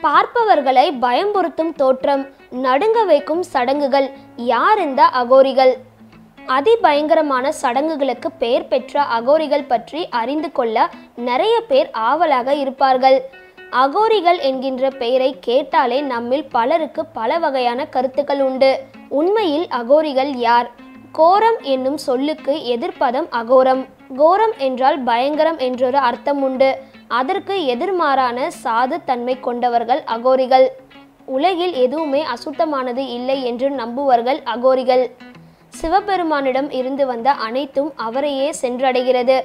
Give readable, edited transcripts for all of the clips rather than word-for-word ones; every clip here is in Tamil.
பார்ப்பவர்களை பயம்புறுத்தும் தோற்றம், நடுங்க வைக்கும் சடங்குகள். யார் இந்த அகோரிகள்? அதிபயங்கரமான சடங்குகளுக்கு பெயர் பெற்ற அகோரிகள் பற்றி அறிந்து கொள்ள நிறைய பேர் ஆவலாக இருப்பார்கள். அகோரிகள் என்கின்ற பெயரை கேட்டாலே நம்மில் பலருக்கு பல வகையான கருத்துக்கள் உண்டு. உண்மையில் அகோரிகள் யார்? கோரம் என்னும் சொல்லுக்கு எதிர்ப்பதம் அகோரம். கோரம் என்றால் பயங்கரம் என்றொரு அர்த்தம் உண்டு. அதற்கு எதிர்மாறான சாது தன்மை கொண்டவர்கள் அகோரிகள். உலகில் எதுவுமே அசுத்தமானது இல்லை என்று நம்புவர்கள் அகோரிகள். சிவபெருமானிடம் இருந்து வந்த அனைத்தும் அவரையே சென்றடைகிறது.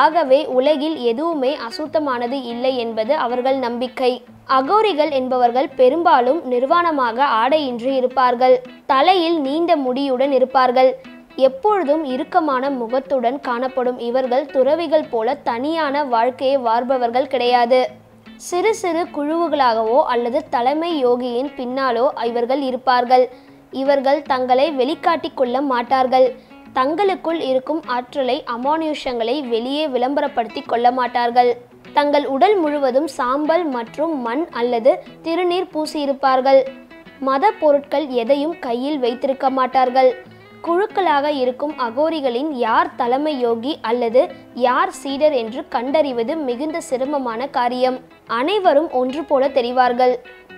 ஆகவே உலகில் எதுவுமே அசுத்தமானது இல்லை என்பது அவர்கள் நம்பிக்கை. அகோரிகள் என்பவர்கள் பெரும்பாலும் நிர்வாணமாக ஆடையின்றி இருப்பார்கள். தலையில் நீண்ட முடியுடன் இருப்பார்கள். எப்பொழுதும் இறுக்கமான முகத்துடன் காணப்படும் இவர்கள் துறவிகள் போல தனியான வாழ்க்கையை வாழ்பவர்கள் கிடையாது. சிறு சிறு குழுவுகளாகவோ அல்லது தலைமை யோகியின் பின்னாலோ இவர்கள் இருப்பார்கள். இவர்கள் தங்களை வெளிக்காட்டி கொள்ள மாட்டார்கள். தங்களுக்குள் இருக்கும் ஆற்றலை, அமானுஷங்களை வெளியே விளம்பரப்படுத்தி கொள்ள மாட்டார்கள். தங்கள் உடல் முழுவதும் சாம்பல் மற்றும் மண் அல்லது திருநீர் பூசியிருப்பார்கள். மத பொருட்கள் எதையும் கையில் வைத்திருக்க மாட்டார்கள். குழுக்களாக இருக்கும் அகோரிகளின் யார் தலைமை யோகி அல்லது யார் சீடர் என்று கண்டறிவது மிகுந்த சிரமமான காரியம். அனைவரும் ஒன்று போல தெரிவார்கள்.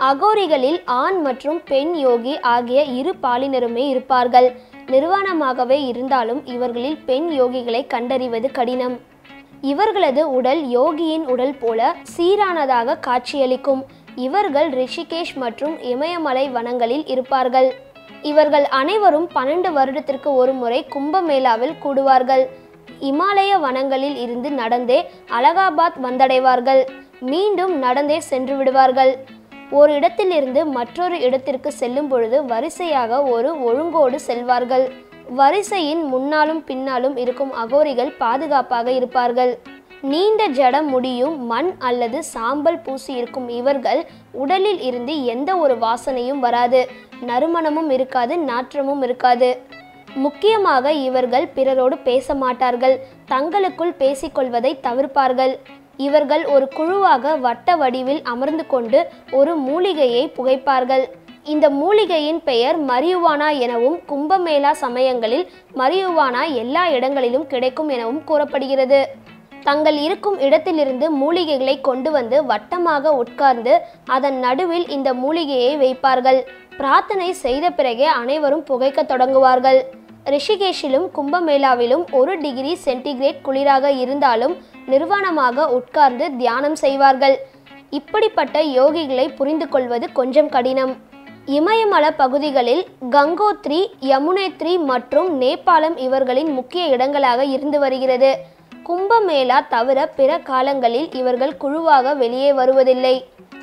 அகோரிகளில் ஆண் மற்றும் பெண் யோகி ஆகிய இரு பாலினருமே இருப்பார்கள். நிர்வாணமாகவே இருந்தாலும் இவர்களில் பெண் யோகிகளை கண்டறிவது கடினம். இவர்களது உடல் யோகியின் உடல் போல சீரானதாக காட்சியளிக்கும். இவர்கள் ரிஷிகேஷ் மற்றும் இமயமலை வனங்களில் இருப்பார்கள். இவர்கள் அனைவரும் 12 வருடத்திற்கு ஒரு முறை கும்பமேளாவில் கூடுவார்கள். இமாலய வனங்களில் இருந்து நடந்தே அலகாபாத் வந்தடைவார்கள். மீண்டும் நடந்தே சென்று விடுவார்கள். ஒரு இடத்திலிருந்து மற்றொரு இடத்திற்கு செல்லும் பொழுது வரிசையாக ஒரு ஒழுங்கோடு செல்வார்கள். வரிசையின் முன்னாலும் பின்னாலும் இருக்கும் அகோரிகள் பாதுகாப்பாக இருப்பார்கள். நீண்ட ஜடம் முடியும் மண் அல்லது சாம்பல் பூசி இருக்கும் இவர்கள் உடலில் இருந்து எந்த ஒரு வாசனையும் வராது. நறுமணமும் இருக்காது, நாற்றமும் இருக்காது. முக்கியமாக இவர்கள் பிறரோடு பேச மாட்டார்கள். தங்களுக்குள் பேசிக்கொள்வதை தவிர்ப்பார்கள். இவர்கள் ஒரு குழுவாக வட்ட வடிவில் அமர்ந்து கொண்டு ஒரு மூலிகையை புகைப்பார்கள். இந்த மூலிகையின் பெயர் மரியுவானா எனவும் கும்பமேளா சமயங்களில் மரியுவானா எல்லா இடங்களிலும் கிடைக்கும் எனவும் கூறப்படுகிறது. தங்கள் இருக்கும் இடத்திலிருந்து மூலிகைகளை கொண்டு வந்து வட்டமாக உட்கார்ந்து அதன் நடுவில் இந்த மூலிகையை வைப்பார்கள். பிரார்த்தனை செய்த பிறகே அனைவரும் புகைக்க தொடங்குவார்கள். ரிஷிகேஷிலும் கும்பமேளாவிலும் 1 டிகிரி சென்டிகிரேட் குளிராக இருந்தாலும் நிர்வாணமாக உட்கார்ந்து தியானம் செய்வார்கள். இப்படிப்பட்ட யோகிகளை புரிந்து கொள்வது கொஞ்சம் கடினம். இமயமல பகுதிகளில் கங்கோத்ரி, யமுனேத்ரி மற்றும் நேபாளம் இவர்களின் முக்கிய இடங்களாக இருந்து வருகிறது. கும்பமேளா தவிர பிற காலங்களில் இவர்கள் குழுவாக வெளியே வருவதில்லை.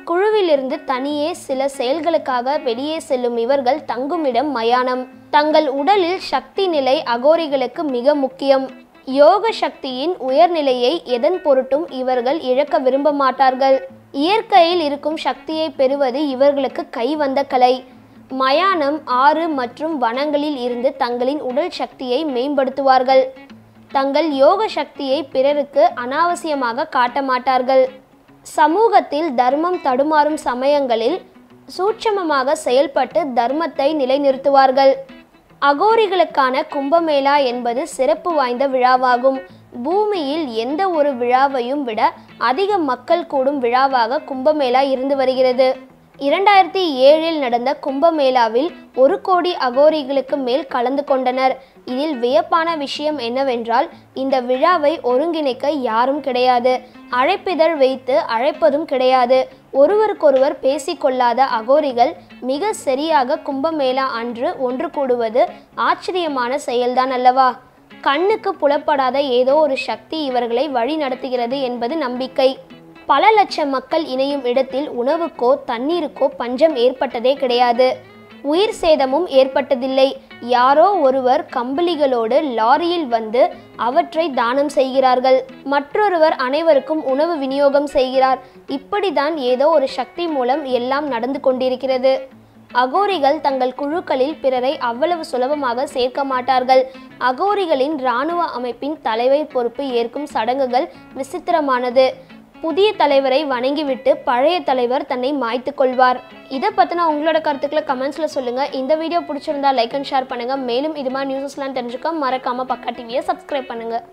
குழுவிலிருந்து தனியே சில செயல்களுக்காக வெளியே செல்லும் இவர்கள் தங்குமிடம் மயானம். தங்கள் உடலில் சக்தி நிலை அகோரிகளுக்கு மிக முக்கியம். யோக சக்தியின் உயர்நிலையை எதன் பொருட்டும் இவர்கள் இழக்க விரும்ப மாட்டார்கள். இயற்கையில் இருக்கும் சக்தியை பெறுவது இவர்களுக்கு கைவந்த கலை. மயானம், ஆறு மற்றும் வனங்களில் இருந்து தங்களின் உடல் சக்தியை மேம்படுத்துவார்கள். தங்கள் யோக சக்தியை பிறருக்கு அனாவசியமாக காட்ட மாட்டார்கள். சமூகத்தில் தர்மம் தடுமாறும் சமயங்களில் சூட்சமமாக செயல்பட்டு தர்மத்தை நிலைநிறுத்துவார்கள். அகோரிகளுக்கான கும்பமேளா என்பது சிறப்பு வாய்ந்த விழாவாகும். பூமியில் எந்த ஒரு விழாவையும் விட அதிக மக்கள் கூடும் விழாவாக கும்பமேளா இருந்து வருகிறது. 2007 நடந்த கும்பமேளாவில் 1 கோடி அகோரிகளுக்கு மேல் கலந்து கொண்டனர். இதில் வியப்பான விஷயம் என்னவென்றால் இந்த விழாவை ஒருங்கிணைக்க யாரும் கிடையாது. அழைப்பிதழ் வைத்து அழைப்பதும் கிடையாது. ஒருவருக்கொருவர் பேசிக்கொள்ளாத அகோரிகள் மிக சரியாக கும்பமேளா அன்று ஒன்று கூடுவது ஆச்சரியமான செயல்தான் அல்லவா? கண்ணுக்கு புலப்படாத ஏதோ ஒரு சக்தி இவர்களை வழி நடத்துகிறது என்பது நம்பிக்கை. பல லட்சம் மக்கள் இணையும் இடத்தில் உணவுக்கோ தண்ணீருக்கோ பஞ்சம் ஏற்பட்டதே கிடையாது. உயிர் சேதமும் ஏற்பட்டதில்லை. யாரோ ஒருவர் கம்பளிகளோடு லாரியில் வந்து அவற்றை தானம் செய்கிறார்கள். மற்றொருவர் அனைவருக்கும் உணவு விநியோகம் செய்கிறார். இப்படிதான் ஏதோ ஒரு சக்தி மூலம் எல்லாம் நடந்து கொண்டிருக்கிறது. அகோரிகள் தங்கள் குழுக்களில் பிறரை அவ்வளவு சுலபமாக சேர்க்க மாட்டார்கள். அகோரிகளின் இராணுவ அமைப்பின் தலைவர் பொறுப்பு ஏற்கும் சடங்குகள் விசித்திரமானது. புதிய தலைவரை வணங்கிவிட்டு பழைய தலைவர் தன்னை மாய்த்து கொள்வார். இதை பற்றின உங்களோட கருத்துக்களை கமெண்ட்ஸில் சொல்லுங்கள். இந்த வீடியோ பிடிச்சிருந்தா லைக் அண்ட் ஷேர் பண்ணுங்கள். மேலும் இது மாதிரி நியூஸஸ்லாம் தெரிஞ்சுக்க மறக்காமல் பக்கா டிவியை சப்ஸ்கிரைப் பண்ணுங்கள்.